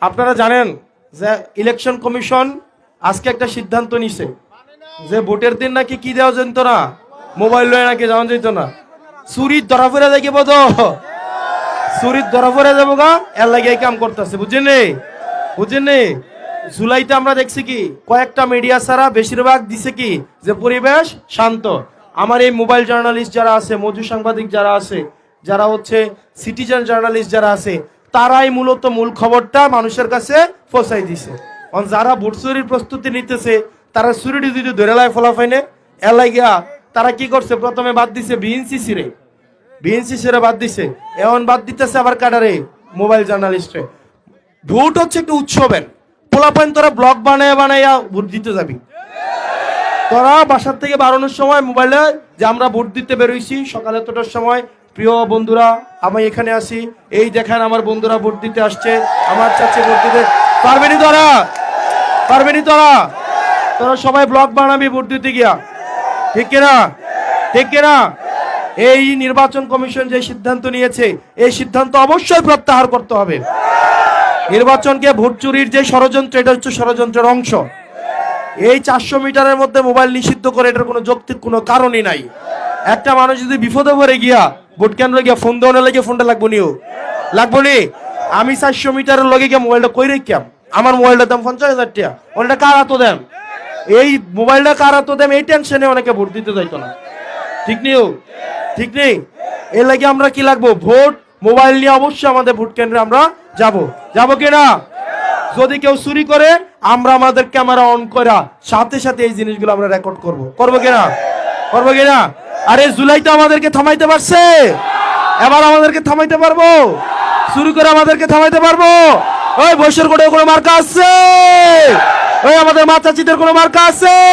আপনারা জানেন যে ইলেকশন কমিশন আজকে একটা সিদ্ধান্ত নিছে যে ভোটের দিন নাকি কি দেওয়া যেত না, মোবাইল লয়ে নাকি যাওয়া যেত না। চুরির ধরা ফেরা দেখিব তো, চুরির ধরা ফেরা যাবো গা, এর লাগে এই কাম করতেছে। বুঝছেন? জুলাইতে আমরা দেখছি কি কয়েকটা মিডিয়া ছাড়া বেশিরভাগ দিছে কি যে পরিবেশ শান্ত। আমার এই মোবাইল জার্নালিস্ট যারা আছে, মজু সাংবাদিক যারা আছে, যারা হচ্ছে সিটিজেন জার্নালিস্ট যারা আছে, তারাই মূলত মূল খবরটা মানুষের কাছে পৌঁছাই দিছে। যারা ভোট চুরির প্রস্তুতি নিতেছে তারা চুরিটি যদি ধরে লাই ফলাফাইনে এলাই গিয়া তারা কি করছে, প্রথমে বাদ দিছে বিএনসিসি রে বাদ দিছে, এখন বাদ দিতেছে আবার কাটারে মোবাইল জার্নালিস্টে। ভোট হচ্ছে একটা উৎসবের পোলাপাইন, তোরা ব্লগ বানাইয়া ভোট দিতে যাবি। তোরা বাসার থেকে বাড়ানোর সময় মোবাইলে যে আমরা ভোট দিতে বেরোইছি সকালে তোটার সময়, প্রিয় বন্ধুরা আমি এখানে আসি, এই দেখেন আমার বন্ধুরা ভোট দিতে আসছে, আমার চাচি ভোট দিতে পারবেনি তোরা তোরা সবাই ব্লগ বানাবি ভোট দিতে গিয়া, ঠিক কিনা? এই নির্বাচন কমিশন যে সিদ্ধান্ত নিয়েছে এই সিদ্ধান্ত অবশ্যই প্রত্যাহার করতে হবে। নির্বাচনকে ভোট চুরির যে ষড়যন্ত্র, এটা হচ্ছে ষড়যন্ত্রের অংশ। এই 400 মিটারের মধ্যে মোবাইল নিষিদ্ধ করে এটার কোনো যৌক্তিক কোনো কারণই নাই। একটা মানুষ যদি বিপদে পড়ে গিয়া ভোট কেন্দ্রে গিয়া ফোন দেওয়ার লাগে ফোনটা লাগবো নি? আমি 400 মিটারের লগে গিয়া মোবাইলটা কই রেখলাম, আমার মোবাইলটার দাম 50,000 টাকা, ওটা কার হাতে দেন, এই মোবাইলটা কার হাতে দেন, এই টেনশনে অনেকে ভোট দিতে যাইতো না। ঠিক নেই? এর লাগে আমরা কি লাগবো, ভোট মোবাইল নিয়ে অবশ্যই আমাদের ভোট কেন্দ্রে আমরা যাবো কিনা? যদি কেউ চুরি করে আমরা আমাদের ক্যামেরা অন করা সাথে সাথে এই জিনিসগুলো আমরা রেকর্ড করবো কিনা? আরে জুলাই তো আমাদেরকে থামাইতে পারছে, এবার আমাদেরকে থামাইতে পারবো, চুরি করে আমাদেরকে থামাইতে পারবো? ওই বৈশ্বর কোটে কোনো মার্কা আছে? ওই আমাদের মা চাচিদের কোনো মার্কা আছে?